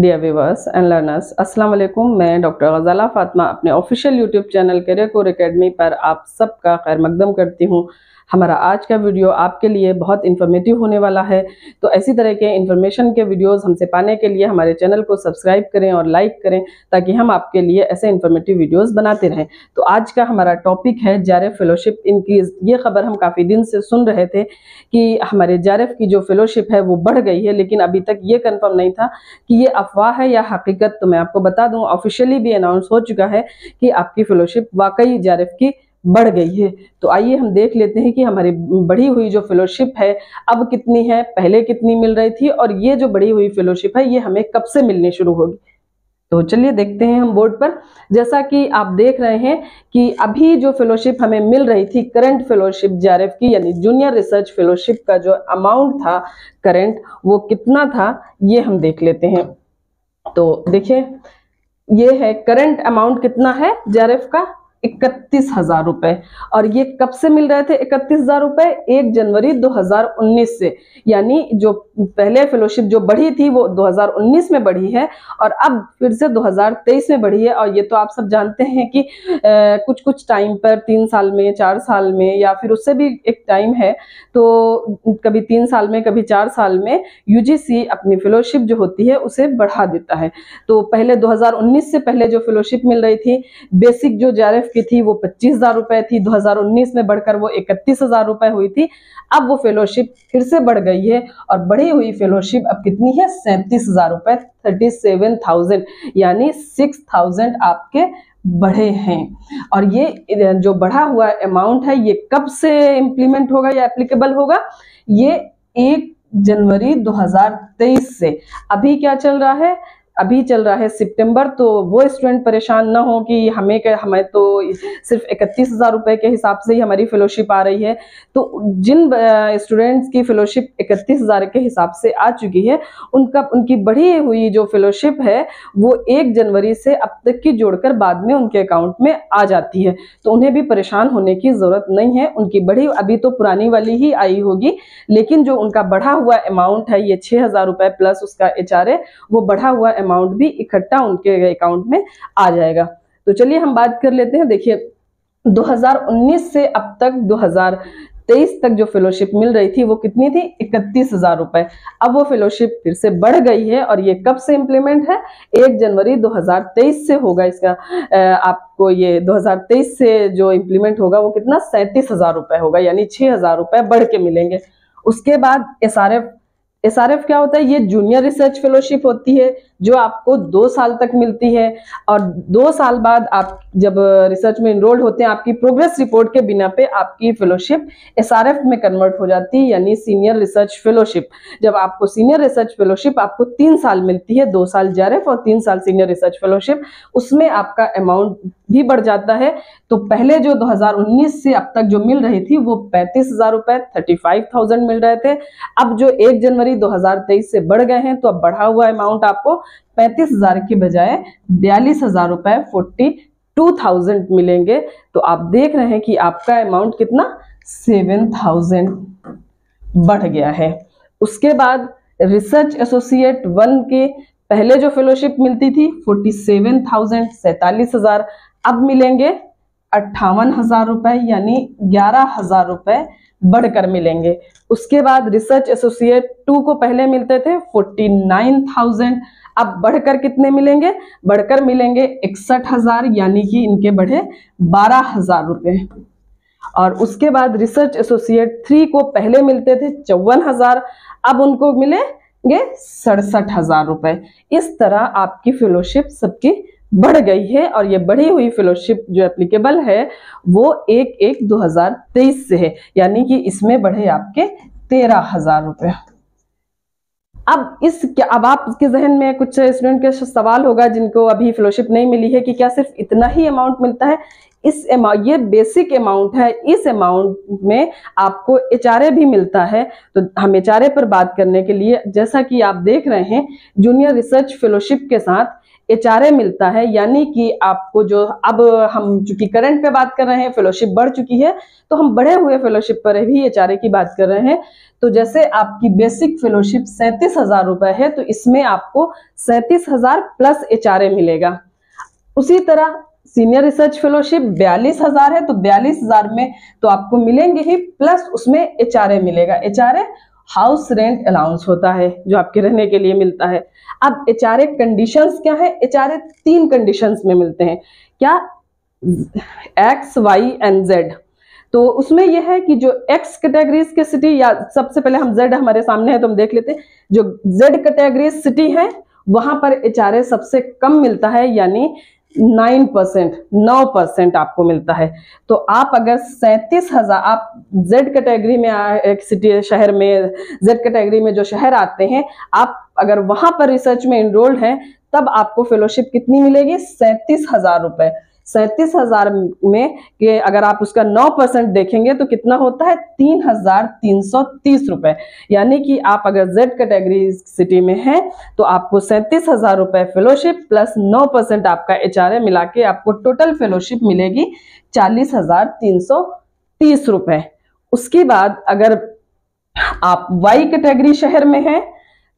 Dear viewers and learners, अस्सलाम वालेकुम। मैं डॉक्टर गजाला फातिमा अपने official YouTube channel career corps academy पर आप सबका खैर मकदम करती हूँ। हमारा आज का वीडियो आपके लिए बहुत इन्फॉर्मेटिव होने वाला है। तो ऐसी तरह के इन्फॉर्मेशन के वीडियोस हमसे पाने के लिए हमारे चैनल को सब्सक्राइब करें और लाइक करें, ताकि हम आपके लिए ऐसे इन्फॉर्मेटिव वीडियोस बनाते रहें। तो आज का हमारा टॉपिक है जेआरएफ फेलोशिप इंक्रीज। ये खबर हम काफ़ी दिन से सुन रहे थे कि हमारे जेआरएफ की जो फेलोशिप है वो बढ़ गई है, लेकिन अभी तक ये कंफर्म नहीं था कि ये अफवाह है या हकीकत। तो मैं आपको बता दूं, ऑफिशियली भी अनाउंस हो चुका है कि आपकी फेलोशिप वाकई जेआरएफ की बढ़ गई है। तो आइए हम देख लेते हैं कि हमारी बढ़ी हुई जो फेलोशिप है अब कितनी है, पहले कितनी मिल रही थी, और ये जो बढ़ी हुई फेलोशिप है ये हमें कब से मिलनी शुरू होगी। तो चलिए देखते हैं हम बोर्ड पर। जैसा कि आप देख रहे हैं कि अभी जो फेलोशिप हमें मिल रही थी, करंट फेलोशिप जेआरएफ की यानी जूनियर रिसर्च फेलोशिप का जो अमाउंट था करंट, वो कितना था ये हम देख लेते हैं। तो देखिए, ये है करंट अमाउंट कितना है जेआरएफ का, 31,000 रुपए। और ये कब से मिल रहे थे 31,000 रुपए? 1 जनवरी 2019 से। यानी जो पहले फेलोशिप जो बढ़ी थी वो 2019 में बढ़ी है और अब फिर से 2023 में बढ़ी है। और ये तो आप सब जानते हैं कि कुछ कुछ टाइम पर 3 साल में, 4 साल में, या फिर उससे भी एक टाइम है, तो कभी 3 साल में, कभी 4 साल में यूजीसी अपनी फेलोशिप जो होती है उसे बढ़ा देता है। तो पहले 2019 से पहले जो फेलोशिप मिल रही थी, बेसिक जो जेआरएफ की थी वो 25,000 रुपए थी, 2019 में बढ़कर वो 31,000 रुपए हुई थी। अब वो फेलोशिप फिर से बढ़ गई है और बढ़ी हुई फेलोशिप अब कितनी है? 37,000 रुपए, 37,000, यानी 6,000 आपके बढ़े हैं। और ये जो बढ़ा हुआ अमाउंट है ये कब से इंप्लीमेंट होगा या एप्लीकेबल होगा? ये 1 जनवरी 2023 से। अभी क्या चल रहा है? अभी चल रहा है सितंबर। तो वो स्टूडेंट परेशान ना हो कि हमें तो सिर्फ 31,000 रुपए के हिसाब से ही हमारी फेलोशिप आ रही है। तो जिन स्टूडेंट्स की फेलोशिप 31,000 के हिसाब से आ चुकी है, उनकी बढ़ी हुई जो फेलोशिप है वो 1 जनवरी से अब तक की जोड़कर बाद में उनके अकाउंट में आ जाती है। तो उन्हें भी परेशान होने की जरूरत नहीं है। उनकी बढ़ी अभी तो पुरानी वाली ही आई होगी, लेकिन जो उनका बढ़ा हुआ अमाउंट है ये 6,000 रुपए प्लस उसका HRA, वो बढ़ा हुआ अमाउंट भी इकट्ठा उनके अकाउंट में आ जाएगा। तो चलिए हम बात कर लेते हैं। देखिए, 2019 से अब तक 2023 तक जो फेलोशिप मिल रही थी वो कितनी थी? 31,000 रुपए। अब वो फेलोशिप फिर से बढ़ गई है और ये कब से इंप्लीमेंट है? 1 जनवरी 2023 से होगा। इसका आपको ये 2023 से जो इंप्लीमेंट होगा वो कितना? 37,000 रुपए होगा, यानी 6,000 रुपए बढ़ के मिलेंगे। उसके बाद एसआरएफ क्या होता है? ये जूनियर रिसर्च फेलोशिप होती है जो आपको 2 साल तक मिलती है। और 2 साल बाद आप जब रिसर्च में इनरोल्ड होते हैं, आपकी प्रोग्रेस रिपोर्ट के बिना पे आपकी फेलोशिप एसआरएफ में कन्वर्ट हो जाती है, यानी सीनियर रिसर्च फेलोशिप। जब आपको सीनियर रिसर्च फेलोशिप आपको 3 साल मिलती है, 2 साल जेआरएफ और 3 साल सीनियर रिसर्च फेलोशिप, उसमें आपका अमाउंट भी बढ़ जाता है। तो पहले जो 2019 से अब तक जो मिल रही थी वो 35,000 रुपए, 35,000 मिल रहे थे। अब जो 1 जनवरी 2023 से बढ़ गए हैं, तो अब बढ़ा हुआ अमाउंट आपको 35,000 की बजाय 42,000 रुपए, 42,000 मिलेंगे। तो आप देख रहे हैं कि आपका अमाउंट कितना? 7,000 बढ़ गया है। उसके बाद रिसर्च एसोसिएट 1 के पहले जो फेलोशिप मिलती थी 47,000, 47,000, अब मिलेंगे 58,000 रुपए, यानी 11,000 रुपए बढ़कर मिलेंगे। उसके बाद रिसर्च एसोसिएट 2 को पहले मिलते थे 49,000, अब बढ़कर कितने मिलेंगे? बढ़कर मिलेंगे 61,000, यानी कि इनके बढ़े 12,000 रुपए। और उसके बाद रिसर्च एसोसिएट 3 को पहले मिलते थे 54,000, अब उनको मिलेंगे 67,000 रुपए। इस तरह आपकी फेलोशिप सबकी बढ़ गई है। और ये बढ़ी हुई फेलोशिप जो एप्लीकेबल है वो 1/1/2023 से है, यानी कि इसमें बढ़े आपके 13,000 रुपए। अब आपके जहन में कुछ स्टूडेंट के सवाल होगा जिनको अभी फेलोशिप नहीं मिली है कि क्या सिर्फ इतना ही अमाउंट मिलता है? ये बेसिक अमाउंट है, इस अमाउंट में आपको HRA भी मिलता है। तो हम HRA पर बात करने के लिए, जैसा कि आप देख रहे हैं, जूनियर रिसर्च फेलोशिप के साथ HRA मिलता है, यानी कि आपको जो, अब हम चूंकि करंट पे बात कर रहे हैं, फेलोशिप बढ़ चुकी है, तो हम बढ़े हुए फेलोशिप पर भी HRA की बात कर रहे हैं। तो जैसे आपकी बेसिक फेलोशिप 37,000 रुपए है, तो इसमें आपको 37,000 प्लस HRA मिलेगा। उसी तरह सीनियर रिसर्च फेलोशिप 42,000 है, तो 42,000 में तो आपको मिलेंगे ही, प्लस उसमें HRA मिलेगा। HRA हाउस रेंट अलाउंस होता है जो आपके रहने के लिए मिलता है। अब HRA कंडीशंस क्या है? HRA 3 कंडीशंस में मिलते हैं। क्या? X, Y and Z। तो उसमें यह है कि जो X कैटेगरीज के सिटी, या सबसे पहले हम Z हमारे सामने है तो हम देख लेते हैं, जो Z कैटेगरीज सिटी है वहां पर HRA सबसे कम मिलता है, यानी 9% आपको मिलता है। तो आप अगर 37,000, आप Z कैटेगरी में एक सिटी शहर में, Z कैटेगरी में जो शहर आते हैं, आप अगर वहां पर रिसर्च में इनरोल्ड हैं, तब आपको फेलोशिप कितनी मिलेगी? 37,000 रुपए। 37,000 में कि अगर आप उसका 9% देखेंगे तो कितना होता है? 3,330 रुपए। यानी कि आप अगर Z कैटेगरी सिटी में हैं तो आपको 37,000 रुपए फेलोशिप प्लस 9% आपका HRA मिला के आपको टोटल फेलोशिप मिलेगी 40,330 रुपए। उसके बाद अगर आप Y कैटेगरी शहर में हैं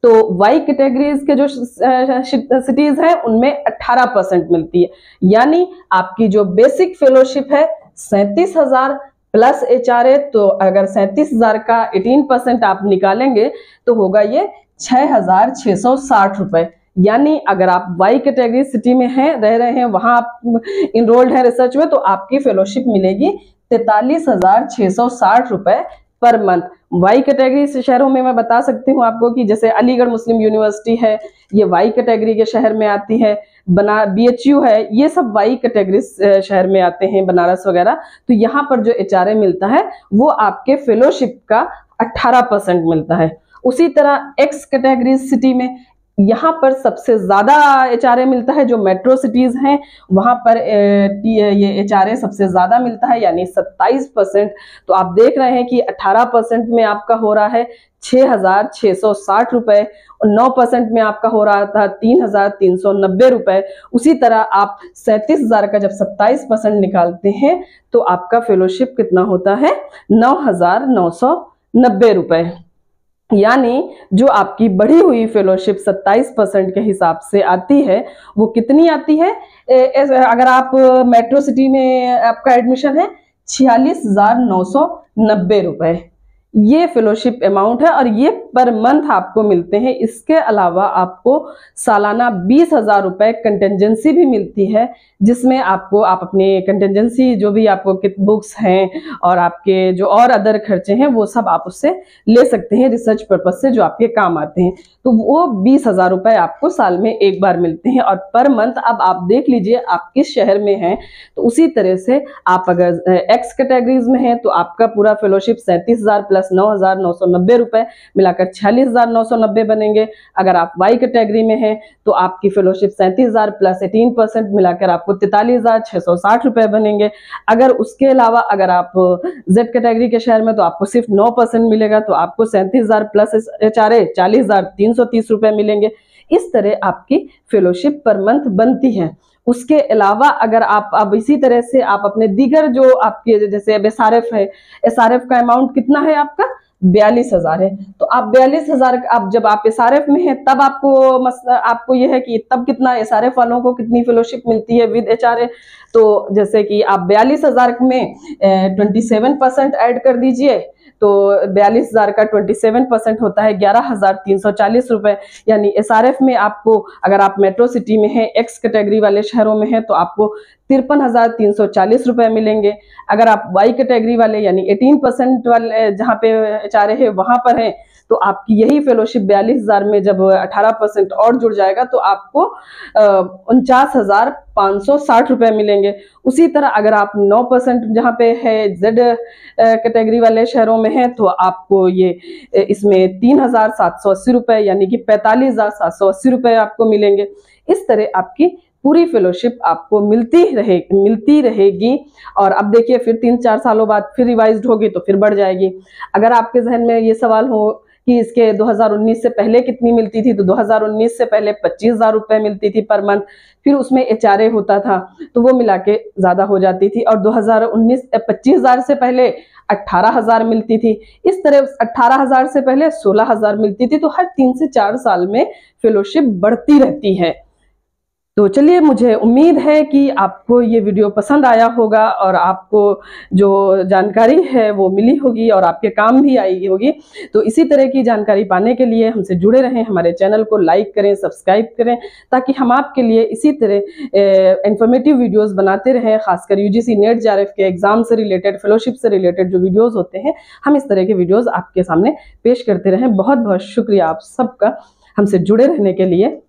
तो Y कैटेगरीज के जो सिटीज हैं उनमें 18% मिलती है, यानी आपकी जो बेसिक फेलोशिप है 37,000 प्लस HRA, तो अगर 37,000 का 18% आप निकालेंगे तो होगा ये 6,660 रुपए। यानी अगर आप Y कैटेगरी सिटी में हैं, रह रहे हैं, वहां आप इनरोल्ड हैं रिसर्च में, तो आपकी फेलोशिप मिलेगी 43,660 रुपए पर मंथ। Y कैटेगरी से शहरों में मैं बता सकती हूँ आपको कि जैसे अलीगढ़ मुस्लिम यूनिवर्सिटी है, ये Y कैटेगरी के शहर में आती है। BHU है, ये सब Y कैटेगरी शहर में आते हैं, बनारस वगैरह। तो यहाँ पर जो HRA मिलता है वो आपके फेलोशिप का 18% मिलता है। उसी तरह X कैटेगरी सिटी में, यहाँ पर सबसे ज्यादा HRA मिलता है। जो मेट्रो सिटीज हैं वहां पर ये HRA सबसे ज्यादा मिलता है, यानी 27%। तो आप देख रहे हैं कि 18% में आपका हो रहा है 6,660 रुपए और 9% में आपका हो रहा था 3,390 रुपए। उसी तरह आप 37,000 का जब 27% निकालते हैं तो आपका फेलोशिप कितना होता है? 9,990 रुपए। यानी जो आपकी बढ़ी हुई फेलोशिप 27% के हिसाब से आती है, वो कितनी आती है? अगर आप मेट्रो सिटी में आपका एडमिशन है 46,990 रुपए, ये फेलोशिप अमाउंट है और ये पर मंथ आपको मिलते हैं। इसके अलावा आपको सालाना 20,000 रुपए कंटेंजेंसी भी मिलती है, जिसमें आपको आप अपने कंटेंजेंसी जो भी आपको बुक्स हैं और आपके जो और अदर खर्चे हैं वो सब आप उससे ले सकते हैं रिसर्च पर्पज से, जो आपके काम आते हैं। तो वो 20,000 रुपए आपको साल में एक बार मिलते हैं और पर मंथ। अब आप देख लीजिए आप किस शहर में हैं, तो उसी तरह से आप अगर एक्स कैटेगरीज में हैं तो आपका पूरा फेलोशिप 37,000 प्लस 9,990 रुपए मिलाकर 46,990 बनेंगे। अगर आप वाई कैटेगरी में हैं तो आपकी फेलोशिप 37,000 प्लस 18% मिलाकर आपको 43,660 रुपए बनेंगे। अगर उसके अलावा अगर आप जेड कैटेगरी के शहर में तो आपको सिर्फ 9% मिलेगा, तो आपको 37,000 प्लस HRA 40,330 रुपए मिलेंगे। इस तरह आपकी फेलोशिप पर मंथ बनती है। उसके अलावा अगर आप अब इसी तरह से आप अपने दीगर जो आपके जैसे अब SRF है, SRF का अमाउंट कितना है आपका? 42,000 है। तो आप 42,000 आप जब आप SRF में हैं तब आपको यह है कि तब कितना SRF वालों को कितनी फेलोशिप मिलती है विद HRA। तो जैसे कि आप 42,000 में 27% ऐड कर दीजिए, तो 42,000 का 27% होता है 11,340 रुपए। यानी SRF में आपको, अगर आप मेट्रो सिटी में हैं, एक्स कैटेगरी वाले शहरों में हैं, तो आपको 53,340 रुपए मिलेंगे। अगर आप वाई कैटेगरी वाले यानी 18% वाले जहाँ पे HRA है वहां पर हैं, तो आपकी यही फेलोशिप 42,000 में जब 18% और जुड़ जाएगा तो आपको 49,560 रुपए मिलेंगे। उसी तरह अगर आप 9% जहाँ पे है जेड कैटेगरी वाले शहरों में है, तो आपको ये इसमें 3,780 रुपए यानी कि 45,780 रुपए आपको मिलेंगे। इस तरह आपकी पूरी फेलोशिप आपको मिलती रहेगी। और अब देखिए फिर 3-4 सालों बाद फिर रिवाइज्ड होगी तो फिर बढ़ जाएगी। अगर आपके जहन में ये सवाल हो कि इसके 2019 से पहले कितनी मिलती थी, तो 2019 से पहले 25,000 रुपए मिलती थी पर मंथ, फिर उसमें एचआरए होता था तो वो मिला के ज्यादा हो जाती थी। और 25,000 से पहले 18,000 मिलती थी। इस तरह 18,000 से पहले 16,000 मिलती थी। तो हर 3 से 4 साल में फेलोशिप बढ़ती रहती है। तो चलिए, मुझे उम्मीद है कि आपको ये वीडियो पसंद आया होगा और आपको जो जानकारी है वो मिली होगी और आपके काम भी आई होगी। तो इसी तरह की जानकारी पाने के लिए हमसे जुड़े रहें, हमारे चैनल को लाइक करें, सब्सक्राइब करें, ताकि हम आपके लिए इसी तरह इंफॉर्मेटिव वीडियोस बनाते रहें। खासकर यूजीसी नेट जेआरएफ के एग्जाम से रिलेटेड, फेलोशिप से रिलेटेड जो वीडियोज़ होते हैं, हम इस तरह के वीडियोज़ आपके सामने पेश करते रहें। बहुत बहुत शुक्रिया आप सबका हमसे जुड़े रहने के लिए।